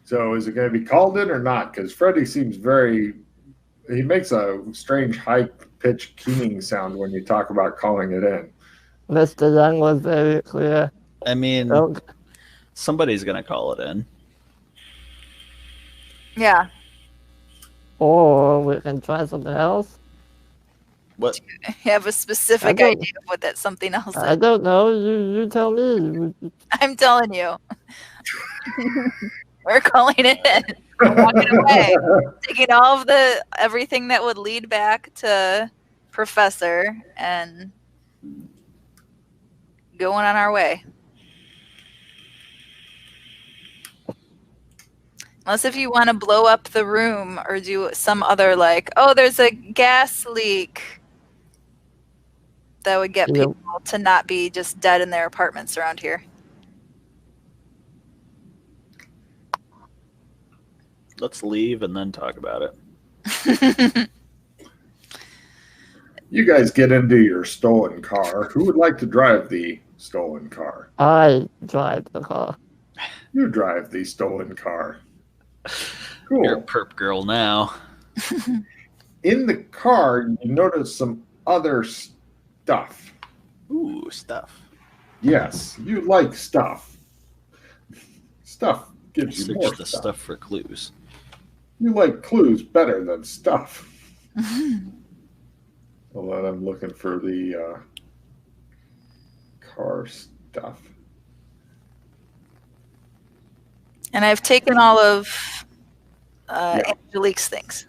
So is it going to be called in or not? Because Freddy seems he makes a strange high-pitched keening sound when you talk about calling it in. Mr. Young was very clear. I mean, Oh, somebody's going to call it in. Yeah. or we can try something else. What? You have a specific don't- idea of what that something else I is. don't know. You tell me. I'm telling you. We're calling it in. We're walking away. Taking all of everything that would lead back to Professor and going on our way. Unless if you want to blow up the room or do some other there's a gas leak. That would get people to not be just dead in their apartments around here. Let's leave and then talk about it. You guys get into your stolen car. Who would like to drive the stolen car? I drive the car. You drive the stolen car. Cool. You're a perp girl now. In the car, you notice some other stuff. Ooh, stuff. Yes, you like stuff. Stuff gives you Search more the stuff. stuff for clues. You like clues better than stuff. Hold on, I'm looking for the car stuff. And I've taken all of Angelique's things.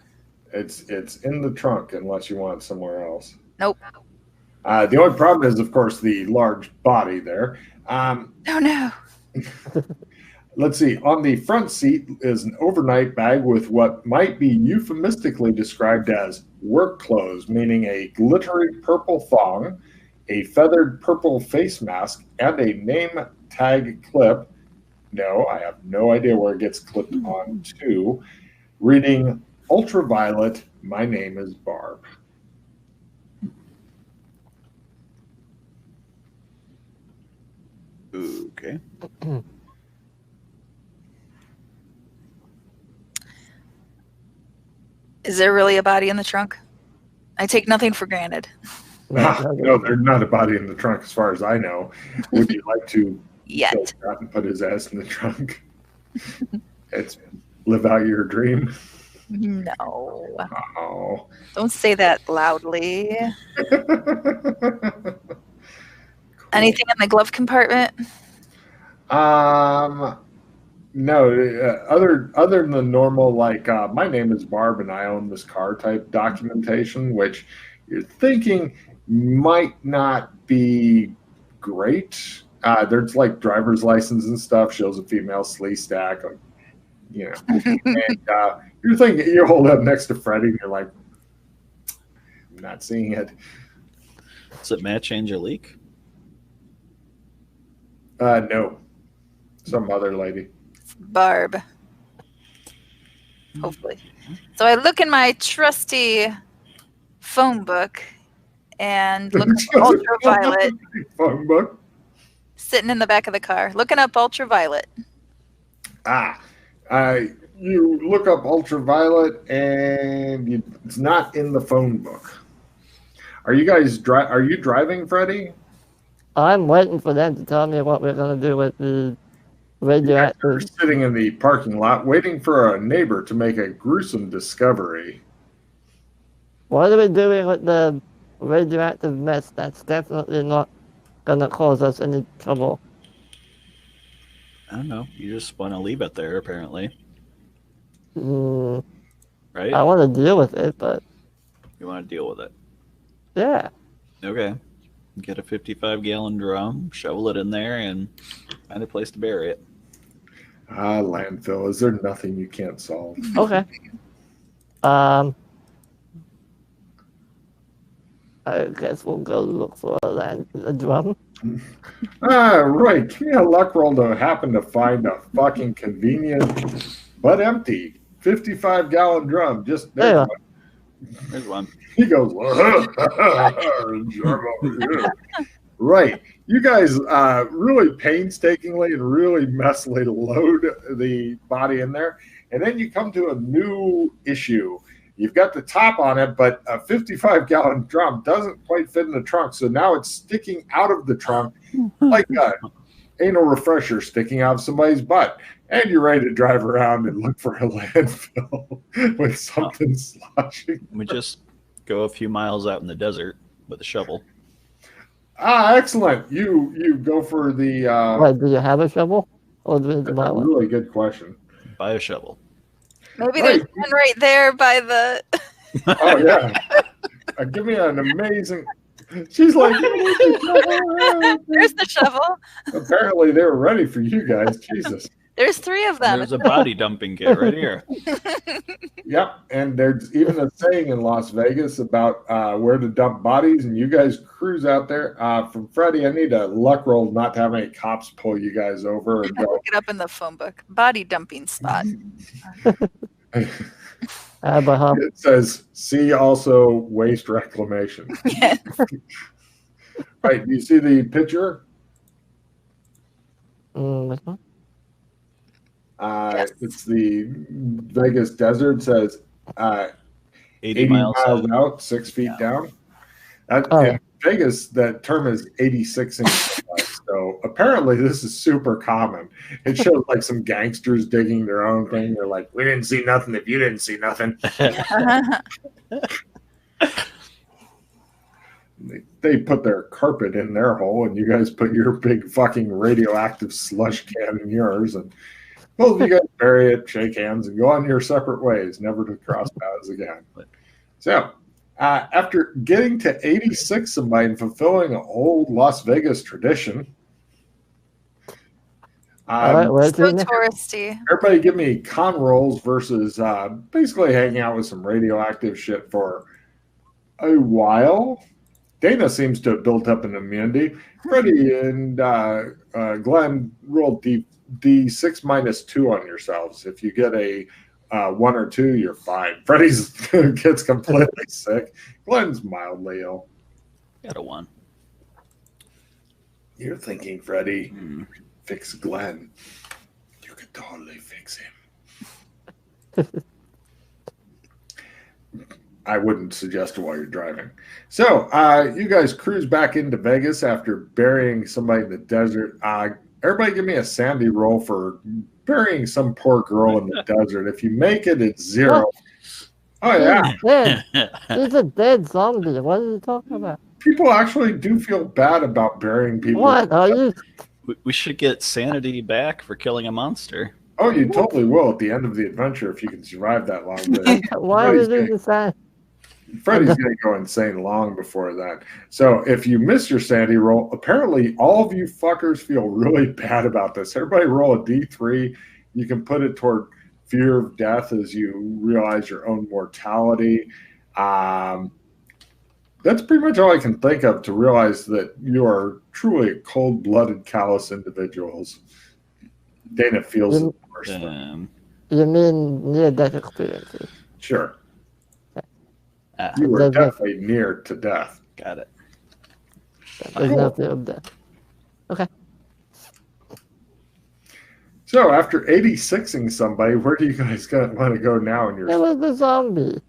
It's in the trunk unless you want it somewhere else. Nope. The only problem is, of course, the large body there. Oh, no. Let's see. On the front seat is an overnight bag with what might be euphemistically described as work clothes, meaning a glittery purple thong, a feathered purple face mask, and a name tag clip. No, I have no idea where it gets clipped on to. Reading Ultraviolet, my name is Barb. Okay. Is there really a body in the trunk? I take nothing for granted. No, there's not a body in the trunk as far as I know. Would you like to Yet. kill Scott and put his ass in the trunk? It's live out your dream. No. Oh. Don't say that loudly. Anything in the glove compartment? No, other than the normal, my name is Barb and I own this car type documentation, which you're thinking might not be great. There's like driver's license and stuff, shows a female slee stack, and you're thinking, you hold up next to Freddie and you're like, I'm not seeing it. Does it match Angelique? No, some other lady. Barb. Hopefully. So I look in my trusty phone book and look up Ultraviolet. Phone book. Sitting in the back of the car, looking up Ultraviolet. You look up Ultraviolet and it's not in the phone book. Are you guys are you driving, Freddie? I'm waiting for them to tell me what we're going to do with the radioactive. You're sitting in the parking lot waiting for a neighbor to make a gruesome discovery. What are we doing with the radioactive mess? That's definitely not going to cause us any trouble. I don't know. You just want to leave it there, apparently. Right? I want to deal with it, but You want to deal with it. yeah. Okay. Get a 55-gallon drum, shovel it in there, and find a place to bury it. Landfill. Is there nothing you can't solve? Okay. I guess we'll go look for a drum. Right. Give me a luck roll to happen to find a fucking convenient but empty 55-gallon drum. Just Yeah. There's one. He goes, drum over here. Right. You guys really painstakingly and really messily load the body in there. And then you come to a new issue. You've got the top on it, but a 55-gallon drum doesn't quite fit in the trunk. So now it's sticking out of the trunk like a anal refresher sticking out of somebody's butt. And you're ready to drive around and look for a landfill with something sloshing. We just go a few miles out in the desert with a shovel. Excellent. You go for the. Wait, do you have a shovel? Or do you That's buy a one? really good question. Buy a shovel. Maybe there's Right. one right there by the. Oh yeah. Give me an amazing. She's like. There's the shovel. Apparently they were ready for you guys. Jesus. There's 3 of them. There's a body dumping kit right here. Yep. And there's even a saying in Las Vegas about where to dump bodies, and you guys cruise out there. From Freddie, I need a luck roll not to have any cops pull you guys over and go. Look it up in the phone book. Body dumping spot. It says, see also waste reclamation. Yeah. Right. Do you see the picture? This one? Yes. It's the Vegas desert. It says 80 miles out, 6 feet down. Oh. In Vegas, that term is 86 inches. So apparently this is super common. It shows like some gangsters digging their own thing. They're like, we didn't see nothing if you didn't see nothing. They put their carpet in their hole, and you guys put your big fucking radioactive slush can in yours, and both of you guys bury it, shake hands, and go on your separate ways, never to cross paths again. So, after getting to 86 and fulfilling an old Las Vegas tradition, Where's So it now? touristy. everybody give me con rolls versus basically hanging out with some radioactive shit for a while. Dana seems to have built up an immunity. Freddie and Glenn rolled D6 minus 2 on yourselves. If you get a 1 or 2, you're fine. Freddie's gets completely sick. Glenn's mildly ill. Got a 1. You're thinking, Freddie, fix Glenn. You could totally fix him. I wouldn't suggest it while you're driving. So you guys cruise back into Vegas after burying somebody in the desert. Everybody give me a Sandy roll for burying some poor girl in the desert. If you make it, it's 0. Oh, yeah. He's dead. He's a dead zombie. What are you talking about? People actually do feel bad about burying people. What are you? We should get sanity back for killing a monster. Oh, you totally will at the end of the adventure if you can survive that long. But Why would you decide? Freddie's going to go insane long before that. So if you miss your sanity roll, apparently all of you fuckers feel really bad about this. Everybody roll a D3. You can put it toward fear of death as you realize your own mortality. That's pretty much all I can think of to realize that you are truly cold-blooded, callous individuals. Dana feels it worse. You mean near-death experiences? Sure. Ah, You were There's no- definitely near to death. got it. There's no fear of death. Okay. So after 86ing somebody, where do you guys want to go now in your It was the zombie.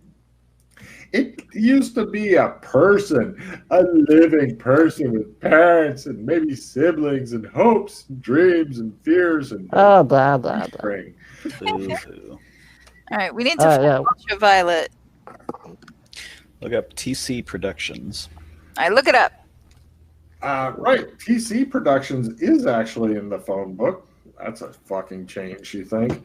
It used to be a person, a living person with parents and maybe siblings and hopes and dreams and fears and Oh, blah, blah, blah. spring. Boo-hoo. All right, we need to find yeah. Ultraviolet. Look up TC Productions. All right, look it up. Right, TC Productions is actually in the phone book. That's a fucking change, you think?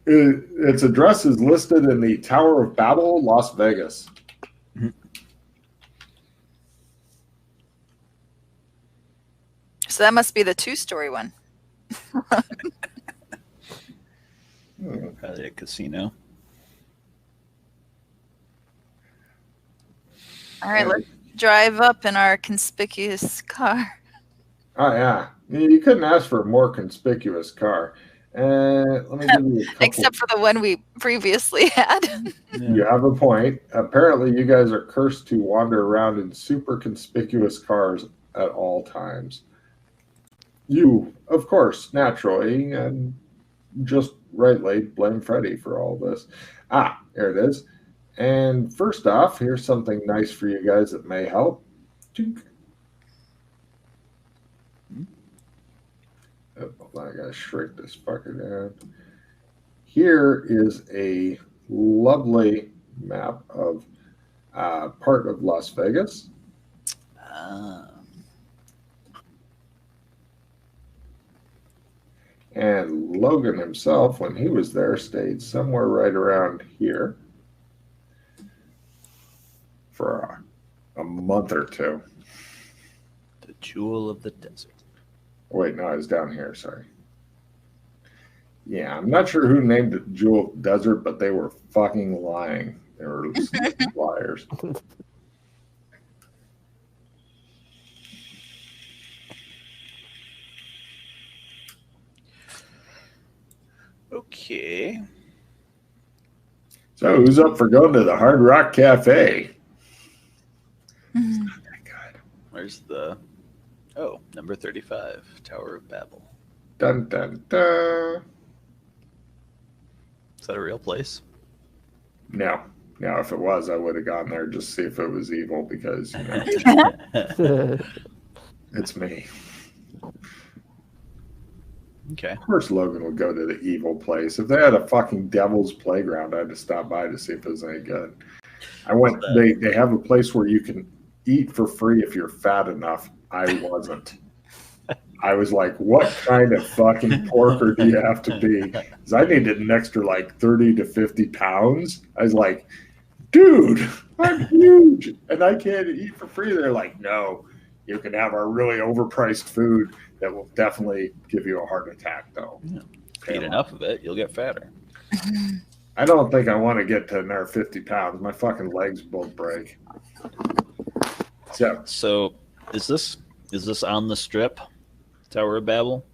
Its address is listed in the Tower of Babel, Las Vegas. So that must be the 2-story one. Probably a casino. All right, let's drive up in our conspicuous car. Oh, yeah. You couldn't ask for a more conspicuous car. And let me give you a couple. Except for the one we previously had. You have a point. Apparently, you guys are cursed to wander around in super conspicuous cars at all times. You, of course, naturally, and just rightly blame Freddy for all this. Ah, there it is. And first off, here's something nice for you guys that may help. Tink. Oh, I gotta shrink this fucker down. Here is a lovely map of part of Las Vegas. And Logan himself, when he was there, stayed somewhere right around here for a month or two. The jewel of the desert. Wait, no, I was down here. Sorry. Yeah, I'm not sure who named it Jewel of the Desert, but they were fucking lying. They were liars. Okay. So who's up for going to the Hard Rock Cafe? It's not that good. Where's the... Oh, number 35, Tower of Babel. Dun, dun, dun. Is that a real place? No. Now, if it was, I would have gone there just to see if it was evil because, you know, it's me. Okay. Of course Logan would go to the evil place. If they had a fucking devil's playground, I'd have stopped by to see if it was any good. I went, they have a place where you can eat for free if you're fat enough. I wasn't. I was like, what kind of fucking porker do you have to be? Because I needed an extra like 30 to 50 pounds. I was like, dude, I'm huge and I can't eat for free. They're like, no, you can have our really overpriced food that will definitely give you a heart attack, though. Yeah. Eat enough of it, you'll get fatter. I don't think I want to get to another 50 pounds. My fucking legs both break. So is this on the strip, Tower of Babel?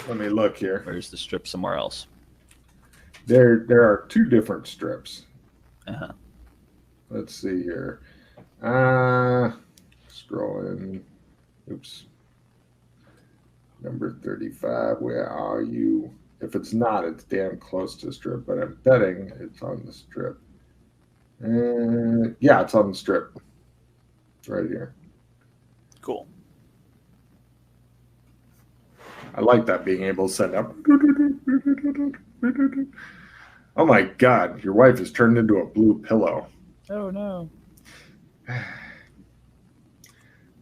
Let me look here. Or is the strip somewhere else? There are two different strips. Uh-huh. Let's see here. Scrolling. Oops. Number 35. Where are you? If it's not, it's damn close to the strip, but I'm betting it's on the strip. Yeah, it's on the strip. It's right here. Cool. I like that, being able to send up. Oh my God, your wife has turned into a blue pillow. Oh no.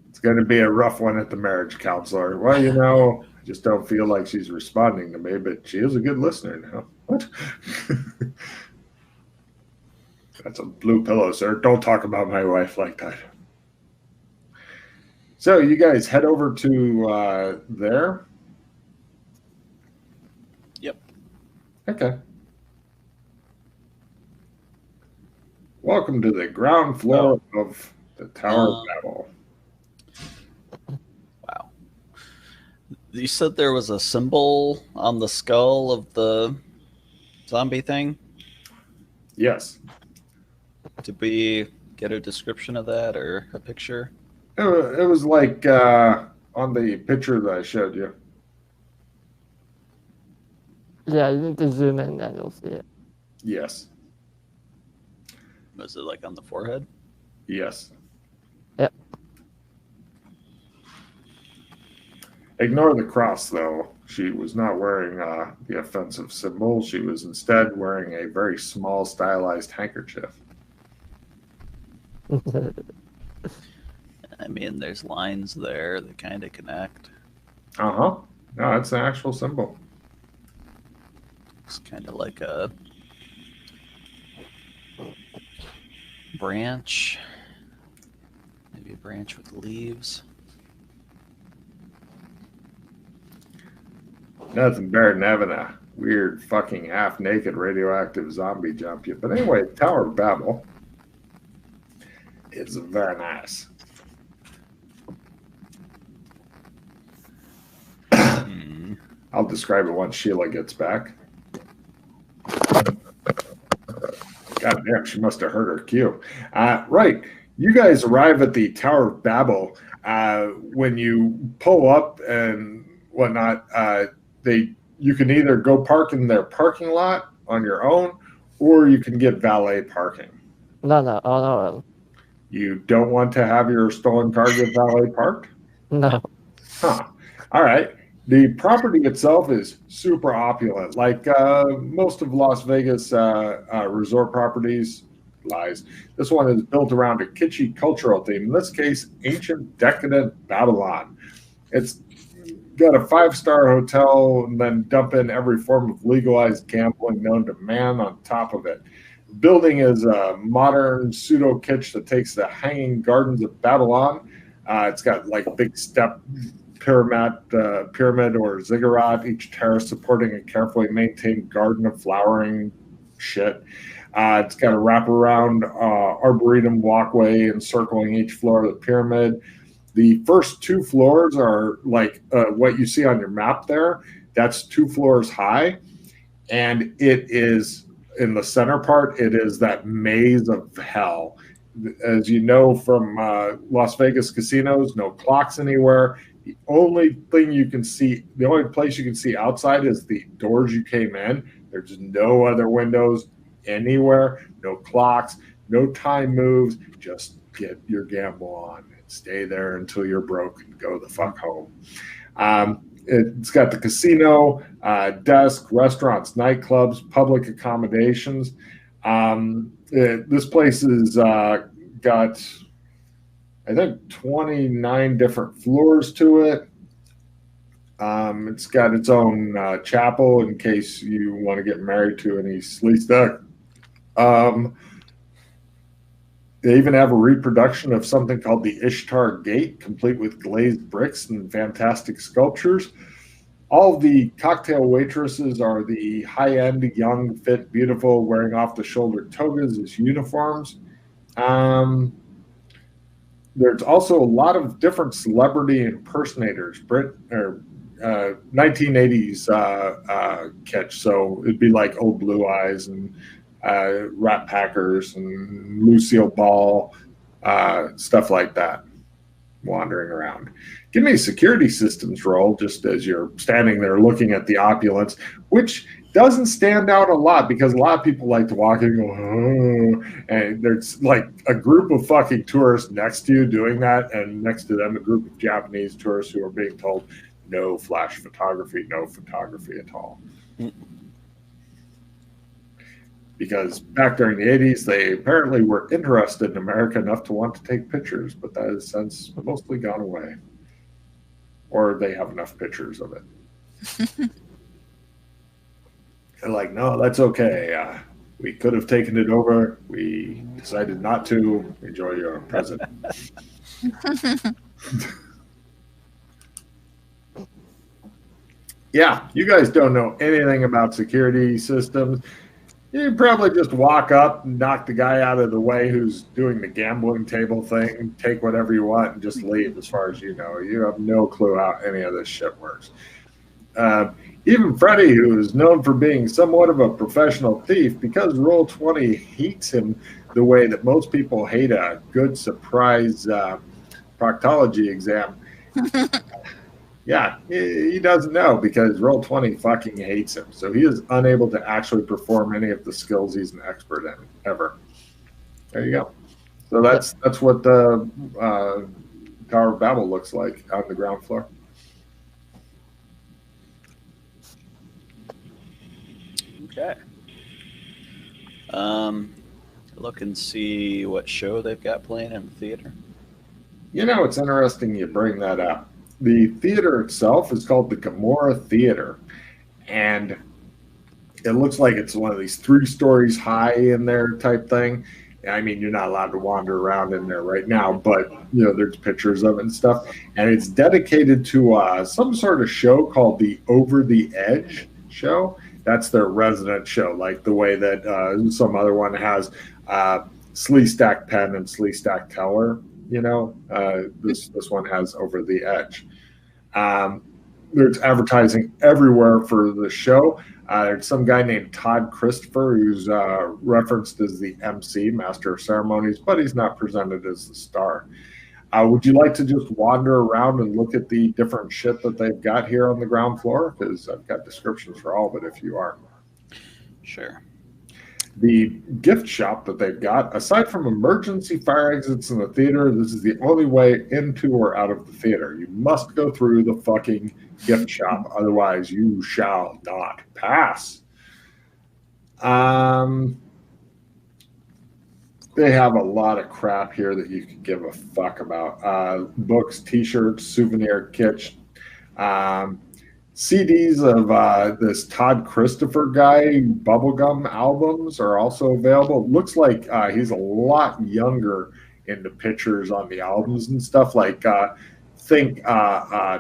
It's going to be a rough one at the marriage counselor. Well, you know, I just don't feel like she's responding to me, but she is a good listener now. What? That's a blue pillow, sir. Don't talk about my wife like that. So you guys head over to there. Yep. Okay. Welcome to the ground floor of the Tower of Babel. Wow. You said there was a symbol on the skull of the zombie thing? Yes. Did we get a description of that or a picture? It was like on the picture that I showed you. Yeah, you need to zoom in and you'll see it. Yes. Was it like on the forehead? Yes. Yep. Ignore the cross, though. She was not wearing the offensive symbol. She was instead wearing a very small, stylized handkerchief. I mean, there's lines there that kind of connect. Uh-huh. No, it's an actual symbol. It's kind of like a branch. Maybe a branch with leaves. Nothing better than having a weird, fucking half-naked radioactive zombie jump you. But anyway, Tower of Babel is very nice. I'll describe it once Sheila gets back. God damn, she must have heard her cue. Right. You guys arrive at the Tower of Babel. When you pull up and whatnot, you can either go park in their parking lot on your own, or you can get valet parking. No, on our own. You don't want to have your stolen car get valet parked? No. Huh. All right. The property itself is super opulent, like most of Las Vegas resort properties. Lies. This one is built around a kitschy cultural theme. In this case, ancient decadent Babylon. It's got a 5-star hotel and then dump in every form of legalized gambling known to man on top of it. The building is a modern pseudo kitsch that takes the hanging gardens of Babylon. It's got like a big step pyramid or ziggurat, each terrace supporting a carefully maintained garden of flowering shit. It's got a wraparound arboretum walkway encircling each floor of the pyramid. The first 2 floors are like what you see on your map there. That's 2 floors high. And it is, in the center part, it is that maze of hell. As you know from Las Vegas casinos, no clocks anywhere. The only thing you can see, the only place you can see outside is the doors you came in. There's no other windows anywhere, no clocks, no time moves. Just get your gamble on and stay there until you're broke and go the fuck home. It's got the casino, desk, restaurants, nightclubs, public accommodations. This place has got, I think, 29 different floors to it. It's got its own chapel in case you want to get married to any sleaze. They even have a reproduction of something called the Ishtar Gate, complete with glazed bricks and fantastic sculptures. All of the cocktail waitresses are the high-end, young, fit, beautiful, wearing off-the-shoulder togas as uniforms. There's also a lot of different celebrity impersonators, 1980s catch. So it'd be like Old Blue Eyes and Rat Packers and Lucille Ball, stuff like that, wandering around. Give me a security systems roll just as you're standing there looking at the opulence, which doesn't stand out a lot because a lot of people like to walk in and go, oh, and there's like a group of fucking tourists next to you doing that, and next to them a group of Japanese tourists who are being told no flash photography, no photography at all. Because back during the 80s, they apparently were interested in America enough to want to take pictures, but that has since mostly gone away. Or they have enough pictures of it. They're like, no, that's okay. We could have taken it over. We decided not to. Enjoy your present. Yeah, you guys don't know anything about security systems. You probably just walk up and knock the guy out of the way who's doing the gambling table thing, take whatever you want, and just leave as far as you know. You have no clue how any of this shit works. Even Freddy, who is known for being somewhat of a professional thief, because Roll20 hates him the way that most people hate a good surprise proctology exam. Yeah, he doesn't know because Roll20 fucking hates him. So he is unable to actually perform any of the skills he's an expert in, ever. There you go. So that's what the Tower of Babel looks like on the ground floor. Okay. Look and see what show they've got playing in the theater. You know, it's interesting you bring that up. The theater itself is called the Gomorrah Theater, and it looks like it's one of these 3 stories high in there type thing. I mean, you're not allowed to wander around in there right now, but, you know, there's pictures of it and stuff. And it's dedicated to some sort of show called the Over the Edge show. That's their resident show, like the way that some other one has Slee Stack Penn and Slee Stack Teller. You know, this one has Over the Edge. there's advertising everywhere for the show. There's some guy named Todd Christopher who's referenced as the MC, Master of Ceremonies, but he's not presented as the star. Would you like to just wander around and look at the different shit that they've got here on the ground floor? Because I've got descriptions for all of it if you are. Sure. The gift shop that they've got, aside from emergency fire exits in the theater, this is the only way into or out of the theater. You must go through the fucking gift shop, otherwise you shall not pass. They have a lot of crap here that you can give a fuck about. Books, t-shirts, souvenir kits, CDs of this Todd Christopher guy, bubblegum albums are also available. Looks like he's a lot younger in the pictures on the albums and stuff. Like think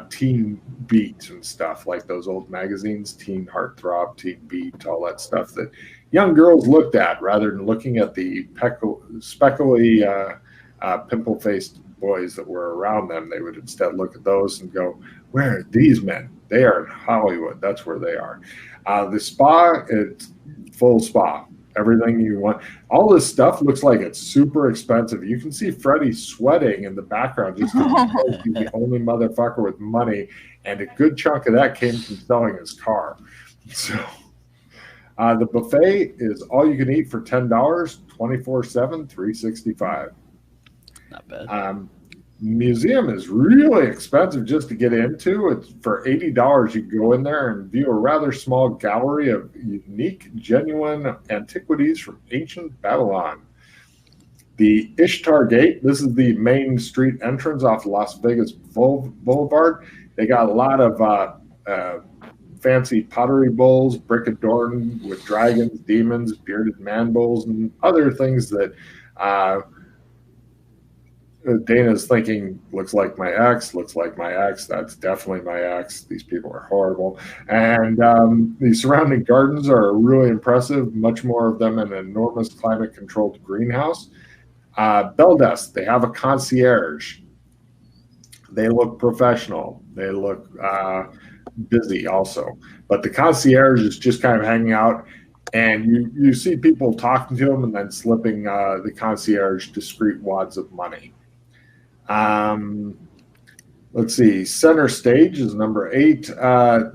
Teen Beat and stuff, like those old magazines, Teen Heartthrob, Teen Beat, all that stuff that young girls looked at rather than looking at the speckly, pimple-faced boys that were around them. They would instead look at those and go, where are these men? They are in Hollywood. That's where they are. The spa, it's full spa. Everything you want. All this stuff looks like it's super expensive. You can see Freddie sweating in the background just because he's the only motherfucker with money, and a good chunk of that came from selling his car. So the buffet is all you can eat for $10, 24/7, $365. Not bad. Museum is really expensive just to get into. It's for $80. You go in there and view a rather small gallery of unique, genuine antiquities from ancient Babylon. The Ishtar Gate, this is the main street entrance off Las Vegas Boulevard. They got a lot of fancy pottery bowls, brick adorned with dragons, demons, bearded man bowls, and other things that Dana's thinking, looks like my ex, that's definitely my ex. These people are horrible. And the surrounding gardens are really impressive, much more of them in an enormous climate-controlled greenhouse. Bell Desk, they have a concierge. They look professional. They look busy also. But the concierge is just kind of hanging out, and you see people talking to him and then slipping the concierge discreet wads of money. Let's see. Center stage is number 8.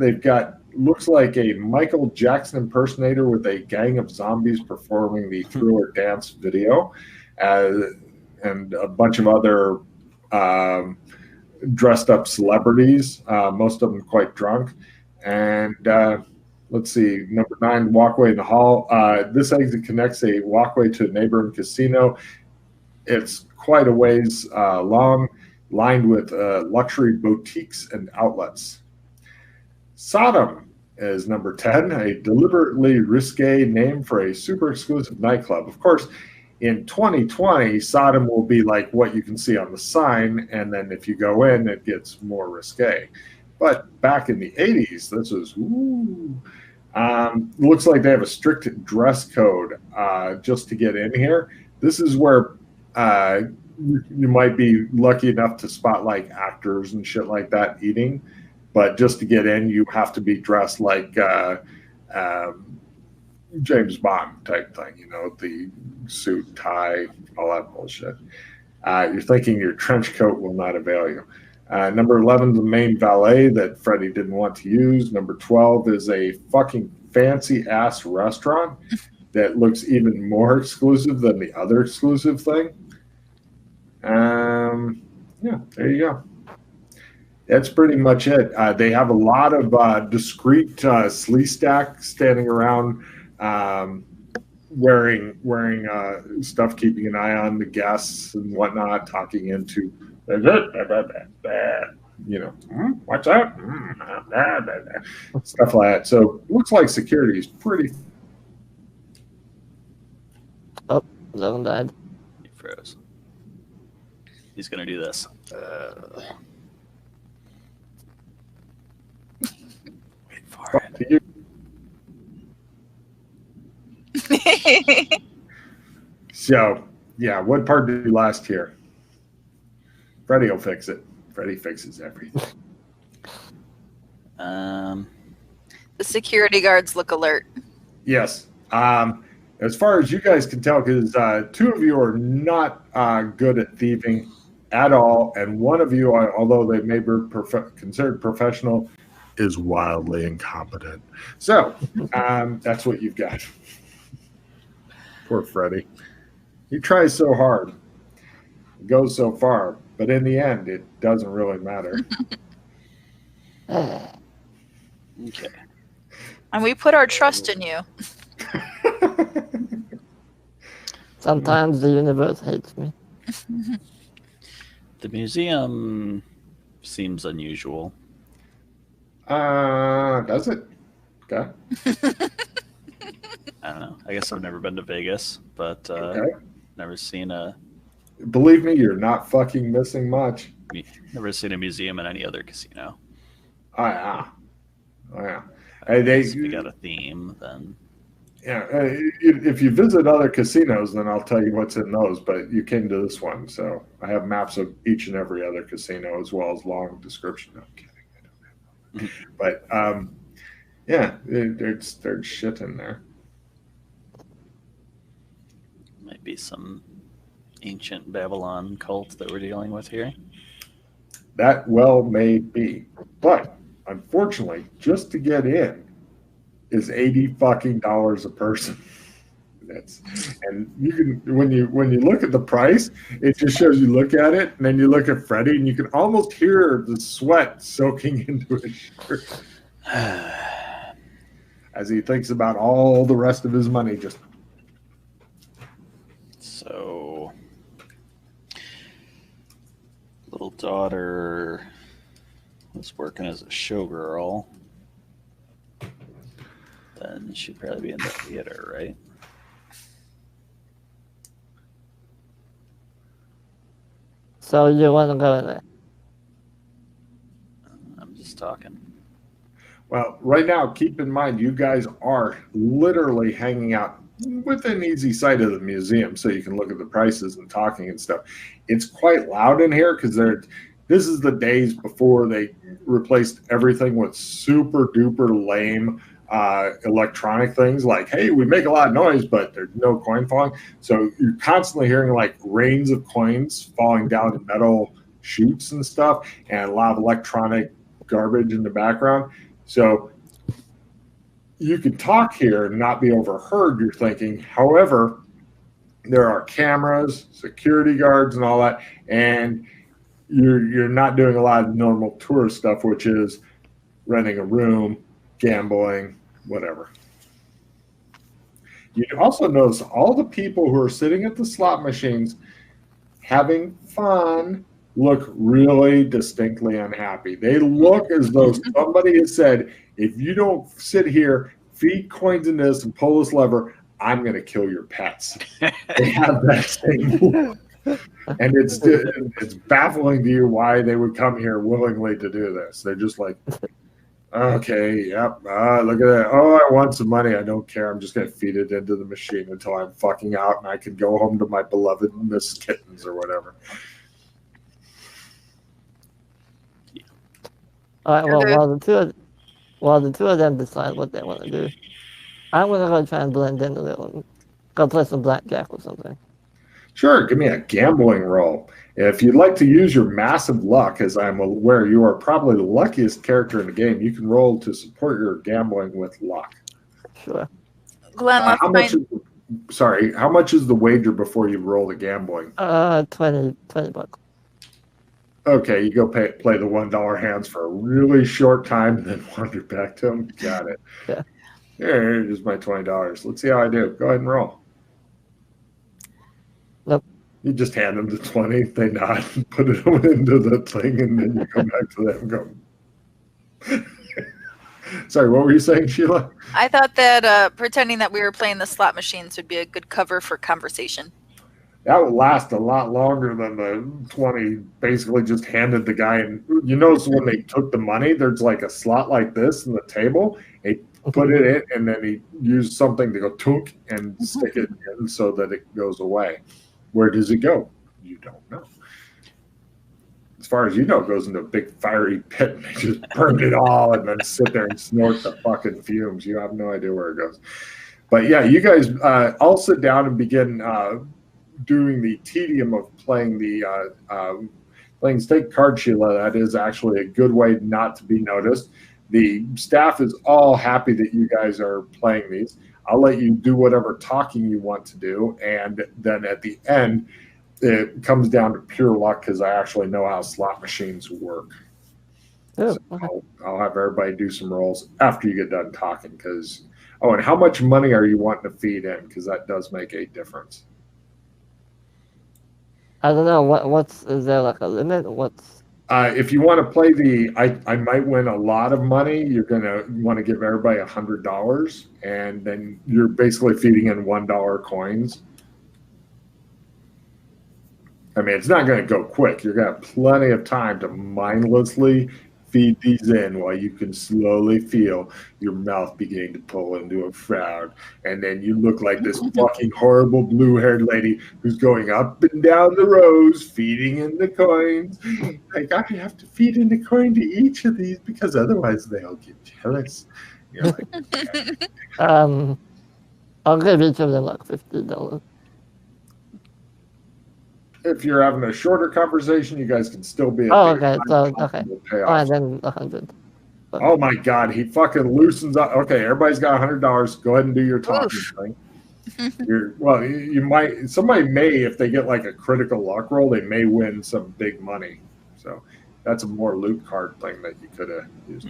They've got, looks like a Michael Jackson impersonator with a gang of zombies performing the Thriller dance video, and a bunch of other dressed up celebrities, most of them quite drunk. And let's see, number 9, walkway in the hall. This exit connects a walkway to a neighboring casino. It's quite a ways long, lined with luxury boutiques and outlets. Sodom is number 10, a deliberately risque name for a super exclusive nightclub. Of course, in 2020, Sodom will be like what you can see on the sign, and then if you go in, it gets more risque. But back in the 80s, this was, ooh. Looks like they have a strict dress code just to get in here. This is where you might be lucky enough to spot like actors and shit like that eating, but just to get in, you have to be dressed like James Bond type thing, you know, the suit, tie, all that bullshit. You're thinking your trench coat will not avail you. Number 11, the main valet that Freddie didn't want to use. Number 12 is a fucking fancy ass restaurant that looks even more exclusive than the other exclusive thing. Yeah, there you go. That's pretty much it. They have a lot of discreet slee stack standing around, wearing stuff, keeping an eye on the guests and whatnot, talking into, you know, what's up? Stuff like that. So looks like security is pretty. Oh, Logan died. He froze. He's gonna do this. Wait for it. So, yeah, what part did you last hear? Freddie will fix it. Freddie fixes everything. Um, The security guards look alert. Yes. As far as you guys can tell, because two of you are not good at thieving at all, and one of you, although they may be considered professional, is wildly incompetent. So that's what you've got. Poor Freddy. He tries so hard, goes so far, but in the end, it doesn't really matter. okay. And we put our trust in you. Sometimes the universe hates me. The museum seems unusual. Does it? Okay. I don't know. I guess I've never been to Vegas, but Okay. never seen a Believe me, you're not fucking missing much. museum in any other casino. Oh, yeah. Oh, yeah. If we got a theme, then Yeah, if you visit other casinos, then I'll tell you what's in those. But you came to this one, so I have maps of each and every other casino as well as long description. No, I'm kidding. I don't have that. But yeah, there's shit in there. might be some ancient Babylon cult that we're dealing with here. That well may be, but unfortunately, just to get in is $80 fucking a person. And you can when you look at the price, it just shows you look at it, and then you look at Freddie, and you can almost hear the sweat soaking into his shirt as he thinks about all the rest of his money. Just so, little daughter was working as a showgirl. Then she'd probably be in the theater, right? So you want to go in there? I'm just talking. well, right now, keep in mind, you guys are literally hanging out within easy sight of the museum, so you can look at the prices and talking and stuff. It's quite loud in here because this is the days before they replaced everything with super duper lame electronic things like, hey, we make a lot of noise, but there's no coin falling. So you're constantly hearing like rains of coins falling down metal chutes and stuff, and a lot of electronic garbage in the background. So you can talk here and not be overheard, you're thinking. However, there are cameras, security guards, and all that, and you're not doing a lot of normal tourist stuff, which is renting a room, gambling, whatever. You also notice all the people who are sitting at the slot machines having fun look really distinctly unhappy. They look as though somebody has said, if you don't sit here, feed coins in this, and pull this lever, I'm going to kill your pets. They have that same look. And it's baffling to you why they would come here willingly to do this. They're just like, okay, yep, look at that. Oh, I want some money. I don't care. I'm just going to feed it into the machine until I'm fucking out and I can go home to my beloved Miss Kittens or whatever. All right. Well, while the two of them decide what they want to do, I'm gonna go try and blend in a little. Go play some blackjack or something. Sure, give me a gambling roll. If you'd like to use your massive luck, as I'm aware you are probably the luckiest character in the game, you can roll to support your gambling with luck. Sure. Glenn, How much is the wager before you roll the gambling? 20 bucks. Okay, you go play the $1 hands for a really short time and then wander back to them. Got it. Yeah. Here's my $20. Let's see how I do. Go ahead and roll. Nope. You just hand them the 20, they nod, put it into the thing, and then you come back to them and go. Sorry, what were you saying, Sheila? I thought that pretending that we were playing the slot machines would be a good cover for conversation. That would last a lot longer than the 20 basically just handed the guy. And you notice when they took the money, there's like a slot like this in the table. He put it in, and then he used something to go tunk and stick it in so that it goes away. Where does it go? You don't know. as far as you know, goes into a big fiery pit and they just burn it all and then sit there and snort the fucking fumes. You have no idea where it goes. But yeah, you guys all sit down and begin doing the tedium of playing playing stake card, Sheila. That is actually a good way not to be noticed. The staff is all happy that you guys are playing these. I'll let you do whatever talking you want to do, and then at the end, it comes down to pure luck because I actually know how slot machines work. Oh, So okay. I'll have everybody do some rolls after you get done talking. And how much money are you wanting to feed in? Because that does make a difference. I don't know. Is there like a limit? If you want to play I might win a lot of money, you're going to want to give everybody $100, and then you're basically feeding in $1 coins. I mean, it's not going to go quick. You're going to have plenty of time to mindlessly feed these in while you can slowly feel your mouth beginning to pull into a frown. And then you look like this fucking horrible blue-haired lady who's going up and down the rows, feeding in the coins. Like, I have to feed in the coin to each of these because otherwise they'll get jealous. You're like, I'll give each of them like $50. if you're having a shorter conversation, you guys can still be. Okay. So okay. Pay All off. right, then 100. Oh my God, he fucking loosens up. Okay, everybody's got $100. Go ahead and do your talking thing. You might. Somebody may, if they get like a critical luck roll, they may win some big money. So that's a more loot card thing that you could have used.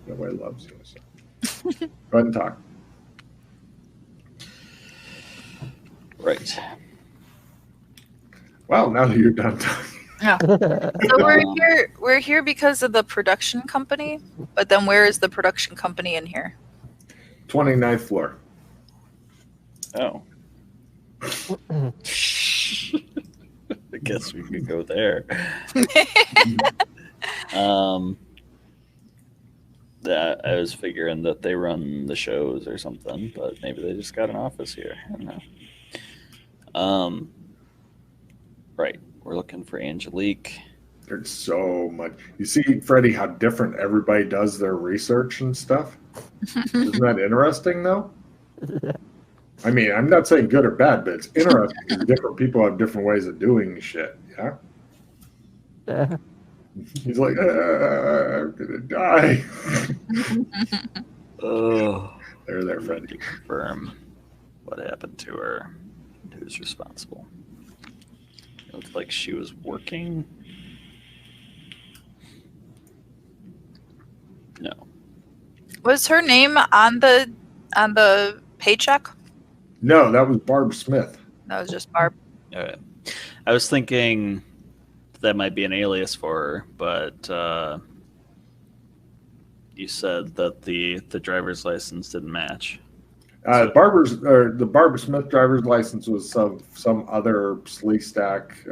Nobody loves you. So. Go ahead and talk. Right. Well, now that you're done talking. Yeah. So we're here because of the production company, but then where is the production company in here? 29th floor. Oh. I guess we could go there. That I was figuring that they run the shows or something, but maybe they just got an office here. I don't know. Right. We're looking for Angelique. There's so much. You see, Freddie, how different everybody does their research and stuff? Isn't that interesting, though? I mean, I'm not saying good or bad, but it's interesting because different people have different ways of doing shit. Yeah? Yeah. He's like, I'm going to die. Oh. There, To Freddie. confirm what happened to her and who's responsible. It looked like she was working. No. Was her name on the paycheck? No, that was Barb Smith. That was just Barb. All right. I was thinking that might be an alias for her, but you said that the driver's license didn't match. The Barbara Smith driver's license was some other sleek stack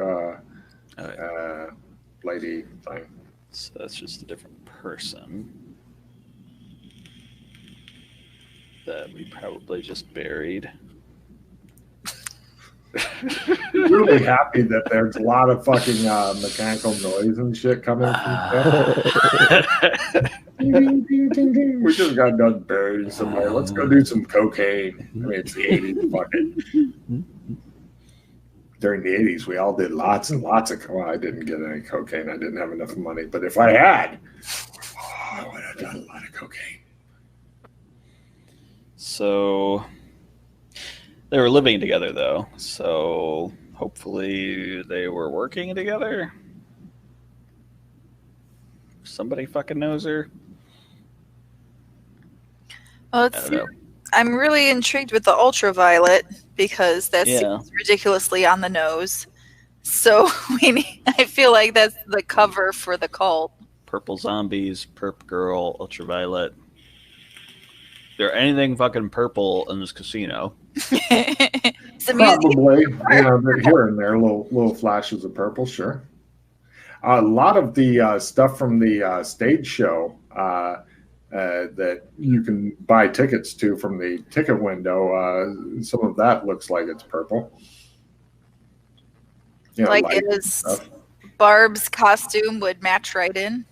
lady thing. So that's just a different person that we probably just buried. Really happy that there's a lot of fucking mechanical noise and shit coming from there. Ding, ding, ding, ding. We just got done burying somebody. Let's go do some cocaine. I mean, it's the 80s. Fuck it. During the 80s, we all did lots and lots of. Well, I didn't get any cocaine. I didn't have enough money. But if I had, I would have done a lot of cocaine. So they were living together, though. So hopefully they were working together. Somebody fucking knows her. Well, I don't know. I'm really intrigued with the ultraviolet because that's Yeah. ridiculously on the nose. So I feel like that's the cover for the cult. Purple zombies, perp girl, ultraviolet. There anything fucking purple in this casino? It's a museum. Probably, here and there, little flashes of purple, sure. A lot of the stuff from the stage show that you can buy tickets to from the ticket window, some of that looks like it's purple. You know, Like lights it and is. stuff. Barb's costume would match right in.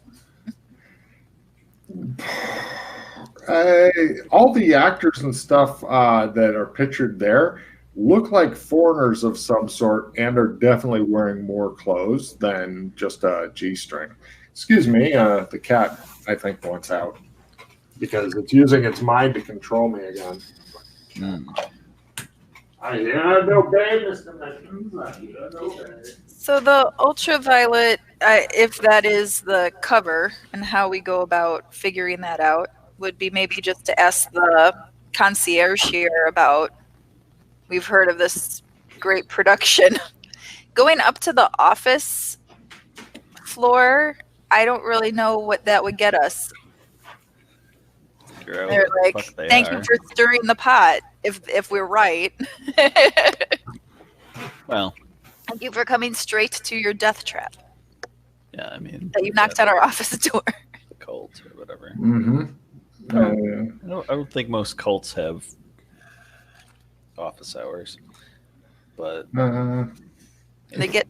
All the actors and stuff that are pictured there look like foreigners of some sort and are definitely wearing more clothes than just a G-string. Excuse me, the cat, I think, wants out because it's using its mind to control me again. I obey, Mr. Mittens. I obey. So the ultraviolet, if that is the cover and how we go about figuring that out, would be maybe just to ask the concierge here about, we've heard of this great production. Going up to the office floor, I don't really know what that would get us. They're like, thank you for stirring the pot, if we're right. Well, thank you for coming straight to your death trap. Yeah, I mean... that you knocked on our office door. The cult or whatever. Mm-hmm. I don't think most cults have office hours. But... they get...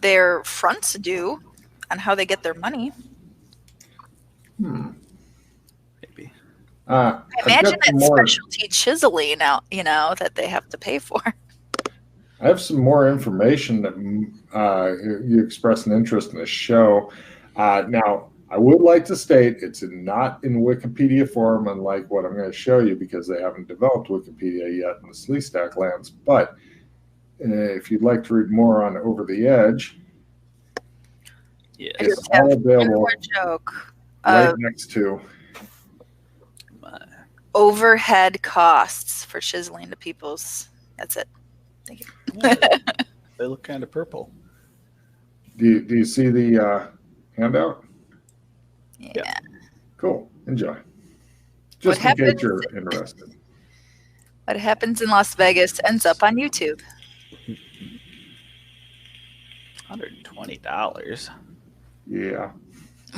their fronts do on how they get their money. Maybe. I imagine it's specialty chiseling now, that they have to pay for. I have some more information that you expressed an interest in the show. Now, I would like to state it's not in Wikipedia form, unlike what I'm going to show you, because they haven't developed Wikipedia yet in the Sleestack lands. But if you'd like to read more on Over the Edge, it's all available right next to overhead costs for chiseling to people's. That's it. Thank you. They look kind of purple. Do you see the handout? Yeah. Cool. Enjoy. Just in case you're interested. What happens in Las Vegas ends up on YouTube. $120. Yeah.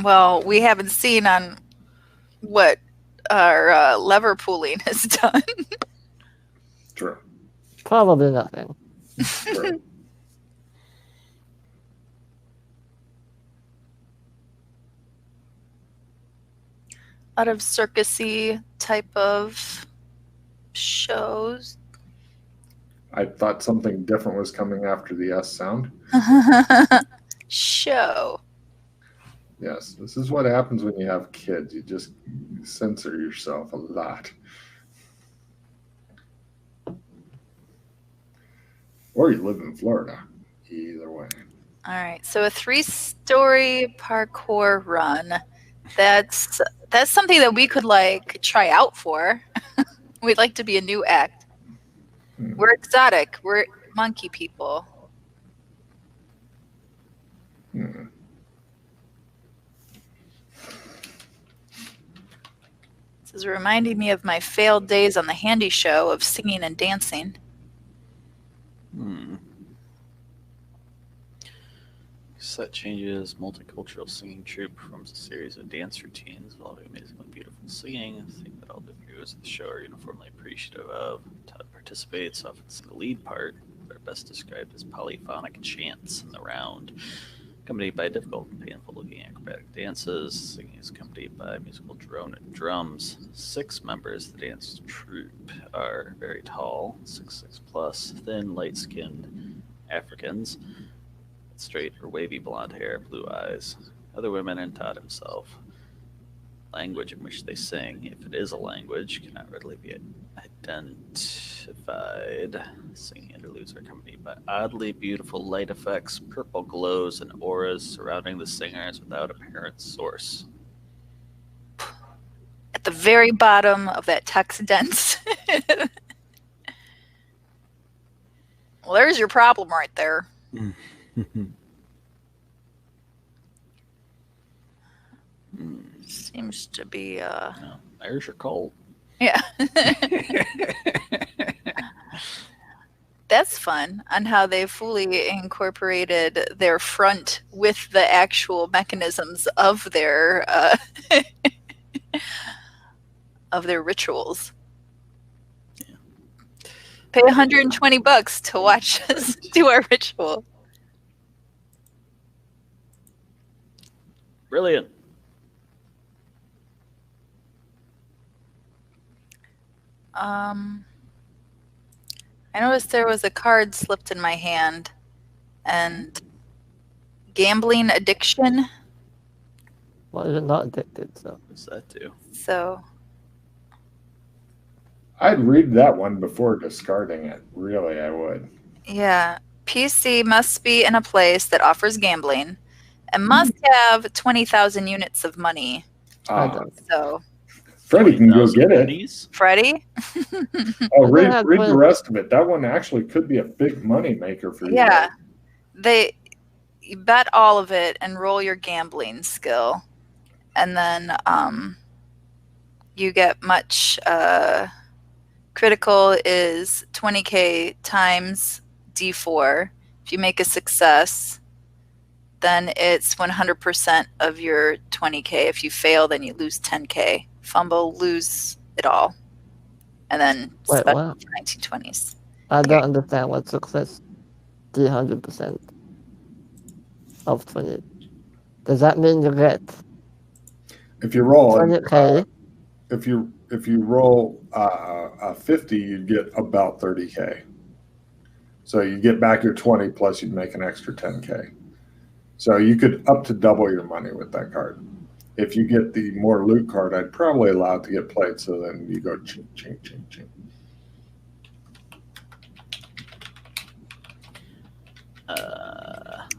Well, we haven't seen on what our lever pooling has done. True. Probably nothing. True. Out of circusy type of shows. I thought something different was coming after the S sound. Show. Yes, this is what happens when you have kids. You just censor yourself a lot. Or you live in Florida. Either way. All right. So a 3-story parkour run. That's something that we could try out for. We'd like to be a new act. We're exotic. We're monkey people. This is reminding me of my failed days on the Handy Show of singing and dancing. Set changes, multicultural singing troupe forms a series of dance routines involving amazingly beautiful singing. A thing that all the viewers of the show are uniformly appreciative of. Todd participates, often in the lead part, but are best described as polyphonic chants in the round, accompanied by difficult and painful-looking acrobatic dances. Singing is accompanied by musical drone and drums. 6 members of the dance troupe are very tall, 6'6 plus, thin, light-skinned Africans, straight or wavy blonde hair, blue eyes. Other women and Todd himself. Language in which they sing, if it is a language, cannot readily be identified. Singing interludes are accompanied by oddly beautiful light effects, purple glows, and auras surrounding the singers without apparent source. At the very bottom of that text dense. Well, there's your problem right there. Seems to be Irish or cold. Yeah. That's fun on how they fully incorporated their front with the actual mechanisms of their of their rituals. Yeah. Pay $120 to watch us do our ritual. Brilliant. I noticed there was a card slipped in my hand, and gambling addiction. Well, you're not addicted, so. What does that do? So I'd read that one before discarding it. Really, I would. yeah, PC must be in a place that offers gambling, and must have 20,000 units of money. I Uh, don't. So Freddie can go 20,000 get it. pennies? Freddie, Oh, I read have the 20 rest of it. That one actually could be a big money maker for you. yeah, you bet all of it and roll your gambling skill, and then you get much. Critical is 20k times d4. If you make a success, then it's 100% of your 20k. If you fail, then you lose 10k. Fumble, lose it all, and then Wait, special what? 1920s. I don't understand what success 300% of 20. Does that mean you get If you roll, 20k? if you roll a 50, you'd get about 30k. So you get back your 20 plus you'd make an extra 10k. So you could up to double your money with that card. If you get the more loot card, I'd probably allow it to get played. So then you go ching, ching, ching, ching.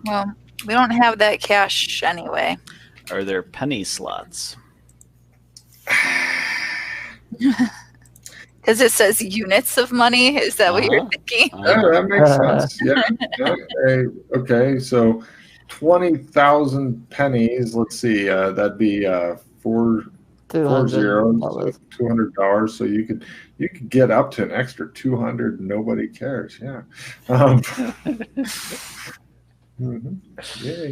Well, we don't have that cash anyway. Are there penny slots? Because it says units of money. Is that what you're thinking? Yeah, that makes sense. Yeah. Okay. So 20,000 pennies. Let's see. That'd be four zeros, $200. $200. So you could get up to an extra 200. Nobody cares. Yeah. Yeah.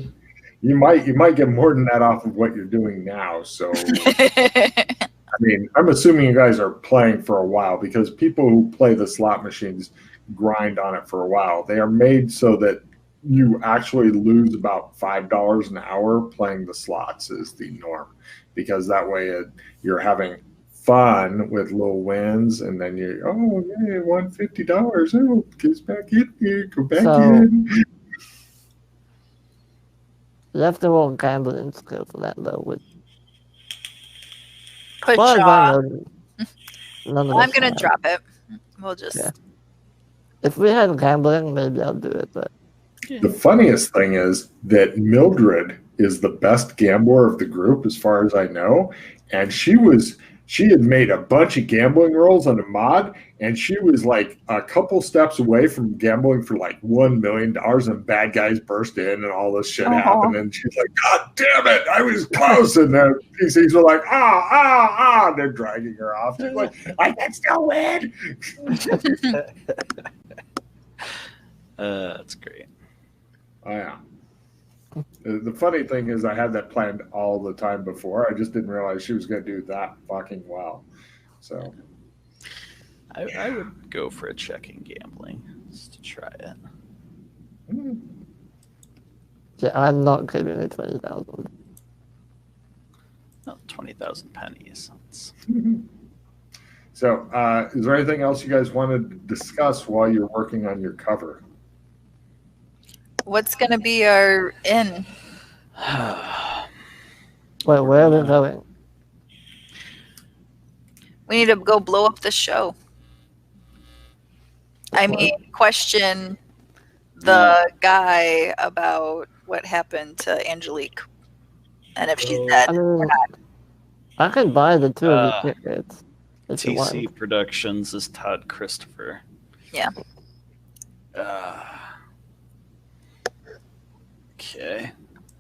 You might get more than that off of what you're doing now. So I mean, I'm assuming you guys are playing for a while, because people who play the slot machines grind on it for a while. They are made so that you actually lose about $5 an hour playing the slots is the norm, because that way you're having fun with little wins, and then you yeah, won $50. Oh, gets back in here, go back in. You have to roll gambling skill for that, though. With Put well, Shaw. none of I'm us gonna have. drop it. We'll just. Yeah. If we had gambling, maybe I'll do it. But The funniest thing is that Mildred is the best gambler of the group, as far as I know, and she had made a bunch of gambling rolls on a mod, and she was like a couple steps away from gambling for like $1 million, and bad guys burst in and all this shit happened, and she's like, God damn it, I was close, and the PCs were like, and they're dragging her off. She's like, I can still win. That's great. Oh, yeah. The funny thing is, I had that planned all the time before. I just didn't realize she was going to do that fucking well. So I would go for a check in gambling just to try it. yeah, I'm not giving it 20,000. Oh, 20,000 pennies. So, is there anything else you guys want to discuss while you're working on your cover? What's gonna be our in? Wait, where are we going? We need to go blow up the show. I mean, question the guy about what happened to Angelique, and if she's dead I or mean, not. I can buy the two of you tickets if you want. TC Productions is Todd Christopher. Yeah. Okay.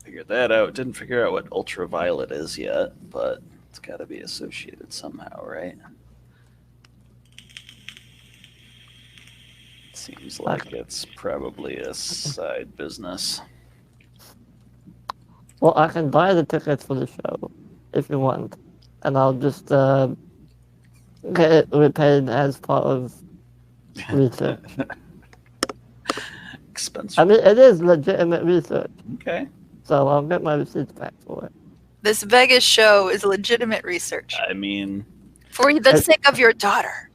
Figured that out. Didn't figure out what ultraviolet is yet, but it's got to be associated somehow, right? Seems like it's probably a side business. Well, I can buy the tickets for the show if you want, and I'll just get it repaid as part of research. Expensive. I mean, it is legitimate research, Okay. so I'll get my receipts back for it. This Vegas show is legitimate research. I mean, For the sake of your daughter.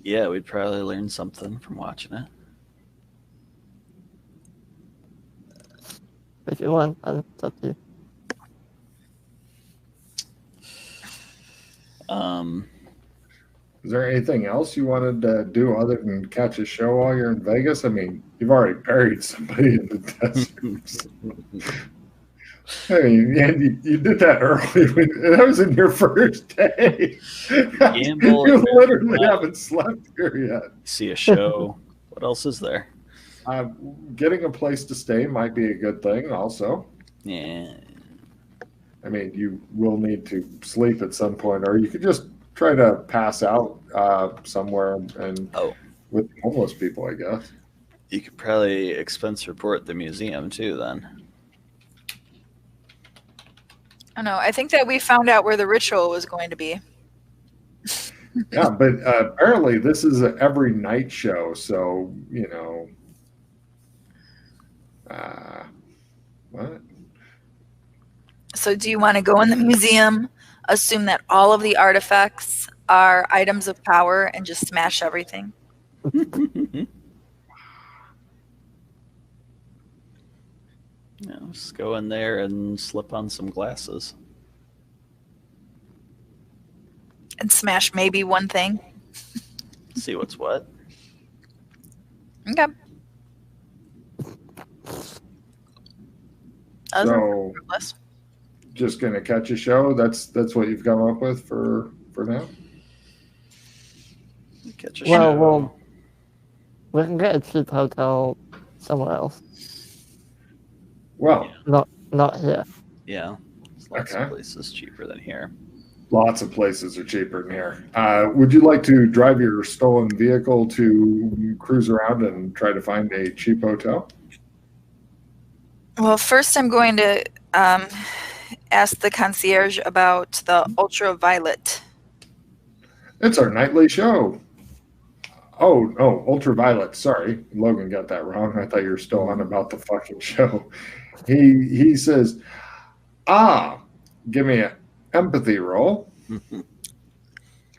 yeah, we'd probably learn something from watching it. If you want, it's up to you. Is there anything else you wanted to do other than catch a show while you're in Vegas? I mean, you've already buried somebody in the desert. I mean, and you did that early. That was in your first day. Gamble You and literally haven't slept here yet. see a show. What else is there? Getting a place to stay might be a good thing also. Yeah. I mean, you will need to sleep at some point, or you could just try to pass out somewhere and with homeless people, I guess. You could probably expense report the museum too then. I know. I think that we found out where the ritual was going to be. Yeah, but apparently this is an every night show, so, you know, what? So do you want to go in the museum, assume that all of the artifacts are items of power, and just smash everything? Yeah, just go in there and slip on some glasses. And smash maybe one thing? See what's what. Okay. So, just gonna catch a show. That's what you've come up with for now. Catch a Well, show. we can get a cheap hotel somewhere else. Well, Not here. Yeah, there's lots of places cheaper than here. Lots of places are cheaper than here. Would you like to drive your stolen vehicle to cruise around and try to find a cheap hotel? Well, first I'm going to ask the concierge about the ultraviolet. It's our nightly show. Oh, no, ultraviolet. Sorry, Logan got that wrong. I thought you were still on about the fucking show. He says, give me an empathy roll.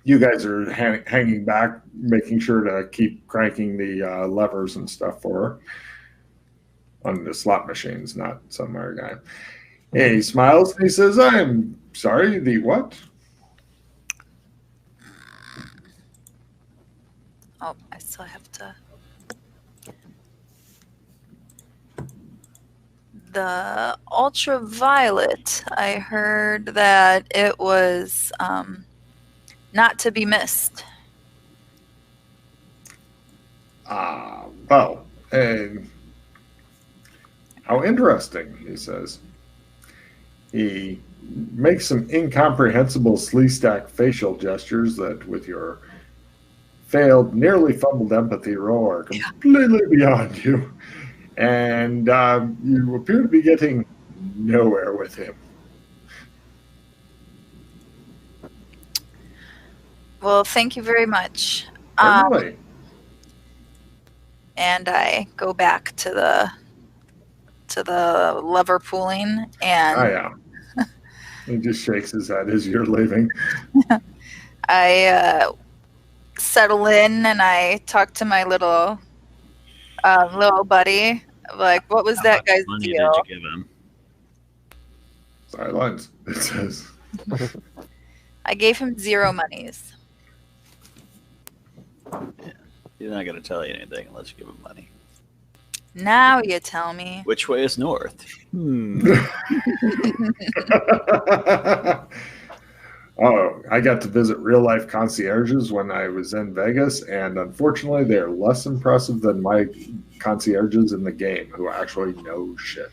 You guys are hanging back, making sure to keep cranking the levers and stuff for her on the slot machines, not some other guy. And he smiles and he says, I'm sorry, the what? Oh, I still have to. The ultraviolet, I heard that it was not to be missed. Well, how interesting, he says. He makes some incomprehensible sleestack facial gestures that, with your failed, nearly fumbled empathy roll, are completely beyond you. And you appear to be getting nowhere with him. Well, thank you very much. Really? And I go back to the lever pooling, and He just shakes his head as you're leaving. I settle in and I talk to my little buddy. Like, what was that guy's deal? Did you give him? Silence, it says. I gave him 0 monies. Yeah. He's not going to tell you anything unless you give him money. Now you tell me. Which way is north? Oh, I got to visit real life concierges when I was in Vegas, and unfortunately, they're less impressive than my concierges in the game who actually know shit.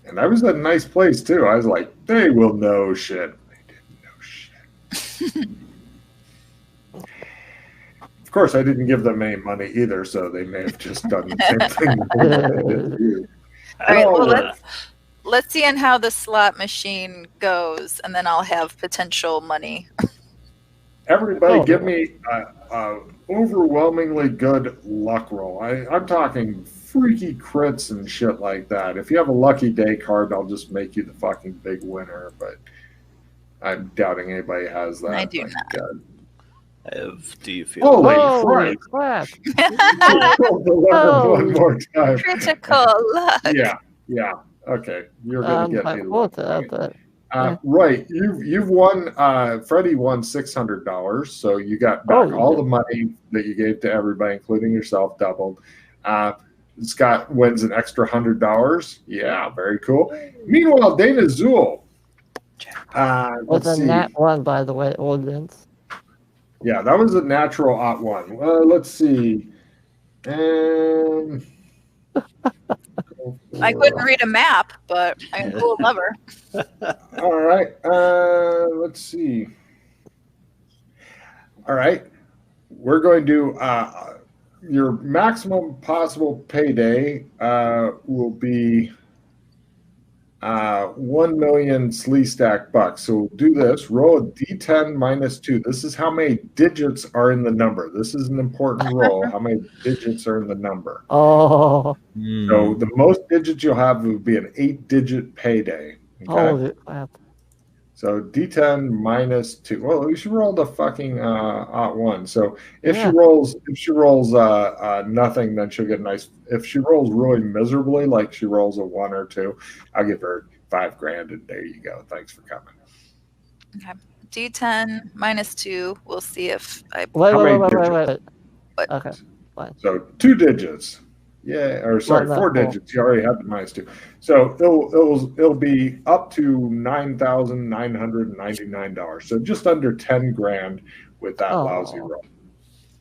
And I was at a nice place too. I was like, they will know shit. They didn't know shit. Of course, I didn't give them any money either, so they may have just done the same thing they did to you. All right, well, let's see on how the slot machine goes, and then I'll have potential money. All right. Well, let's see on how the slot machine goes, and then I'll have potential money. All right, well, let's see on how the slot machine goes, and then I'll have potential money. All right. Well, let's see on how the slot machine goes, and then I'll have potential money. Everybody, Oh. give me a overwhelmingly good luck roll. I'm talking freaky crits and shit like that. If you have a lucky day card, I'll just make you the fucking big winner. But I'm doubting anybody has that. I do Thank not. God. Do you feel Holy Holy Christ! crap! Roll the lever Oh. one more time. Critical luck. Yeah. Okay, you're gonna get me luck. But Right, you've won. Freddie won $600, so you got back Oh, all yeah. the money that you gave to everybody, including yourself, doubled. Scott wins an extra $100. Yeah, very cool. Meanwhile, Dana Zool. was Let's a see. nat one, by the way, audience. Yeah, that was a natural ot one. Let's see. I couldn't read a map, but I can pull a lever. All right. Let's see. All right. We're going to your maximum possible payday will be 1 million slee stack bucks. So we'll do this. Roll a d10 minus 2. This is how many digits are in the number. This is an important roll. How many digits are in the number? Oh, So the most digits you'll have would be an 8-digit payday. Okay. holy crap! So D10 minus 2. Well, you should roll the fucking ot one. So if Yeah. she rolls nothing, then she'll get a nice. If she rolls really miserably, like she rolls a 1 or 2, I'll give her $5,000, and there you go. Thanks for coming. Okay. D10 minus 2. We'll see if I. Wait. How many What? Okay. So 2 digits. Yeah, or sorry, Well, 4 no. digits. You already had the minus 2. So it'll be up to $9,999. So just under $10,000 with that lousy Oh. roll.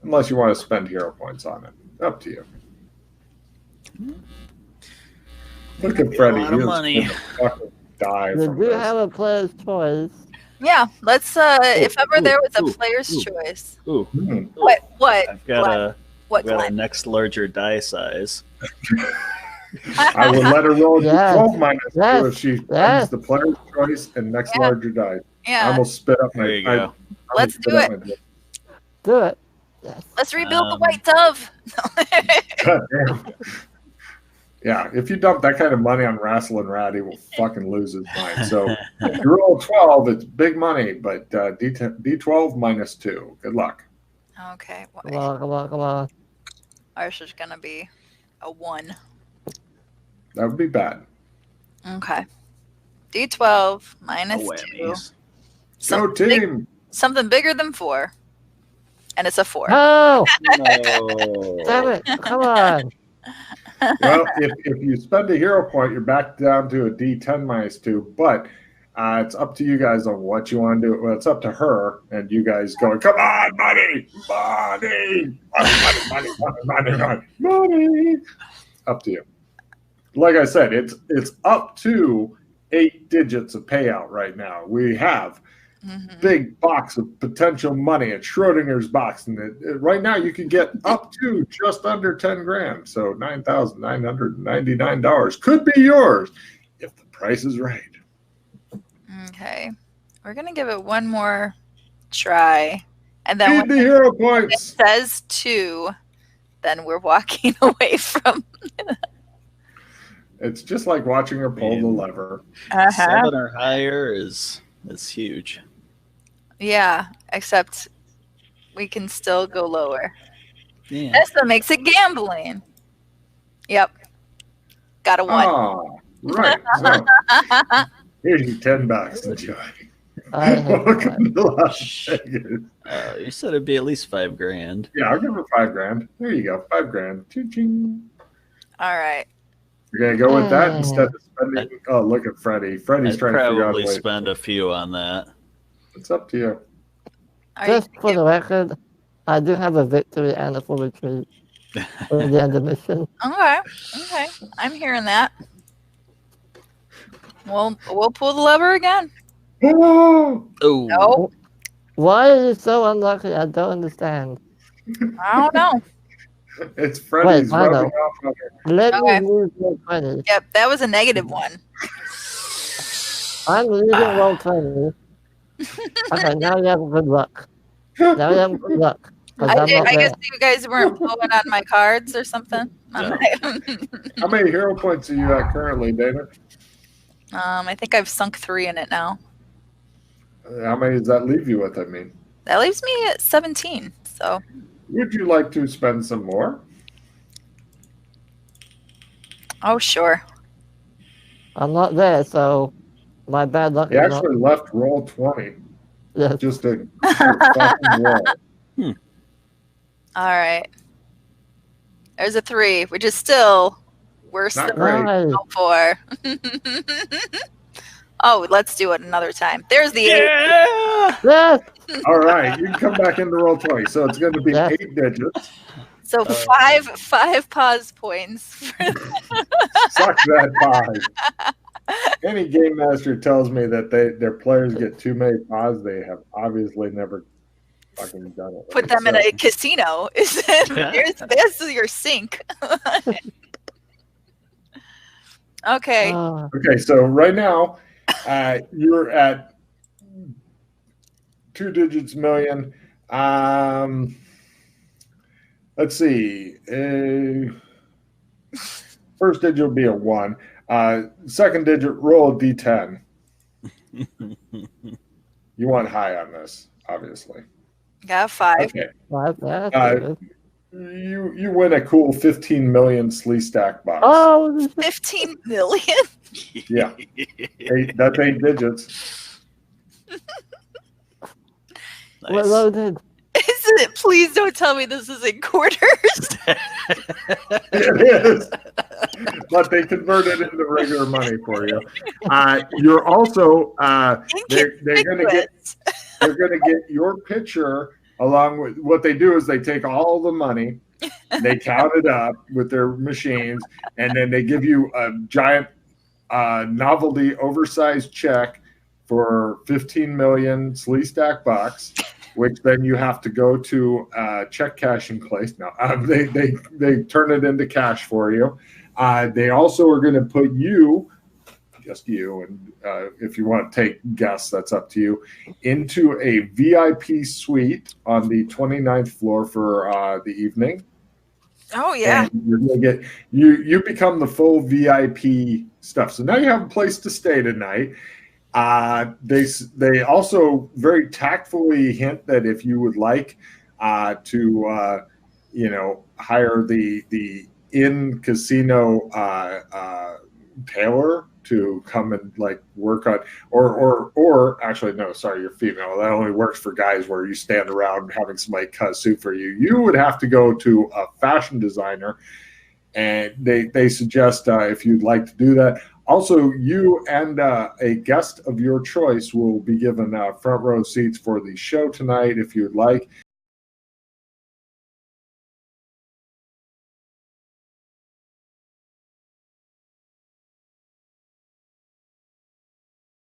Unless you want to spend hero points on it. Up to you. Look at Be a Freddie. lot He of is money. gonna fucking die You from do this. have a player's choice. Yeah, let's. If ever there was a player's ooh. choice. Ooh, What? I've got Glenn? What? I've got a Glenn? next larger die size. I would let her roll Yes. 12 minus 2 Yes. if she Yes. finds the player's choice and next Yeah. larger die. I Yeah. almost spit up my. There you go. Let's do it. Do it. Yes. Let's rebuild the white dove. God damn. Yeah, if you dump that kind of money on Wrestling Rat, he will fucking lose his mind. So if you roll 12, it's big money, but D12 minus 2. Good luck. Okay. Come on. Ours is gonna be a 1. That would be bad. Okay. D12 No minus 2. whammies. Go team. Something bigger than 4. And it's a 4. Oh, No. damn it! Come on. Well, if you spend a hero point, you're back down to a D10 minus 2, but it's up to you guys on what you want to do. Well, it's up to her, and you guys going, come on, money. Up to you. Like I said, it's up to 8 digits of payout right now. We have big box of potential money at Schrodinger's box, and right now you can get up to just under $10,000. So $9,999 could be yours if the price is right. Okay. We're gonna give it one more try. And then Need when the hero it points. says 2, then we're walking away from It's just like watching her pull the lever. 7 or higher is huge. Yeah, except we can still go lower. Yeah. That's what makes it gambling. Yep. Got a 1. Oh, right. So here's your $10. Enjoy. I hate Welcome that. to Las Vegas. You said it'd be at least $5,000. Yeah, I'll give her $5,000. There you go, $5,000. Ching. All right. You're gonna go with that instead of spending. Oh, look at Freddie. Freddie's I'd trying to figure out a probably way. spend a few on that. It's up to you. Are Just you for the record, I do have a victory and a full retreat for the end of the mission. Okay. Okay. I'm hearing that. We'll pull the lever again. Oh, Oh, No, Why are you so unlucky? I don't understand. I don't know. it's Freddie's Wait, I rubbing know. off on her. Let Okay. me lose roll 20. Yep, that was a -1. I'm losing roll 20. Okay, now you have good luck. Now we have good luck. 'Cause I'm not I there. guess you guys weren't blowing on my cards or something. No. How many hero points are you at currently, Dana? I think I've sunk 3 in it now. How many does that leave you with, I mean? That leaves me at 17. So Would you like to spend some more? oh sure. I'm not there, so my bad luck He is not. actually left roll 20 Yes. just to fucking roll. All right. There's a 3, which is still worse Not than great. Nice. 4. Oh, let's do it another time. There's the 8. Yeah. Yes. All right, you can come back into roll 20. So it's going to be Yeah. 8 digits. So five pause points. Suck that 5. Any game master tells me that their players get too many pause, they have obviously never fucking done it. Put them in a casino. This is your sink. Okay. Okay, so right now you're at 2 digits million. Let's see. First digit will be a 1. Second digit, roll a d10. You want high on this, obviously. Got 5. Okay. That's good. You win a cool 15 million slee stack box. Oh, 15 million? Yeah. That's 8 digits. we're Nice. loaded. Isn't it? Please don't tell me this is in quarters. It is. But they convert it into regular money for you. You're also they're gonna get your picture along with what they do is they take all the money, they count it up with their machines, and then they give you a giant novelty oversized check for 15 million slee stack bucks, which then you have to go to check cashing place. Now they turn it into cash for you. They also are going to put you, just you, and if you want to take guests, that's up to you, into a VIP suite on the 29th floor for the evening. Oh yeah. And you're going to get you become the full VIP stuff. So now you have a place to stay tonight. They also very tactfully hint that if you would like to hire the in casino tailor to come and like work on or actually no, sorry, you're female. That only works for guys where you stand around having somebody cut a suit for you. You would have to go to a fashion designer, and they suggest if you'd like to do that. Also, you and a guest of your choice will be given front row seats for the show tonight if you'd like.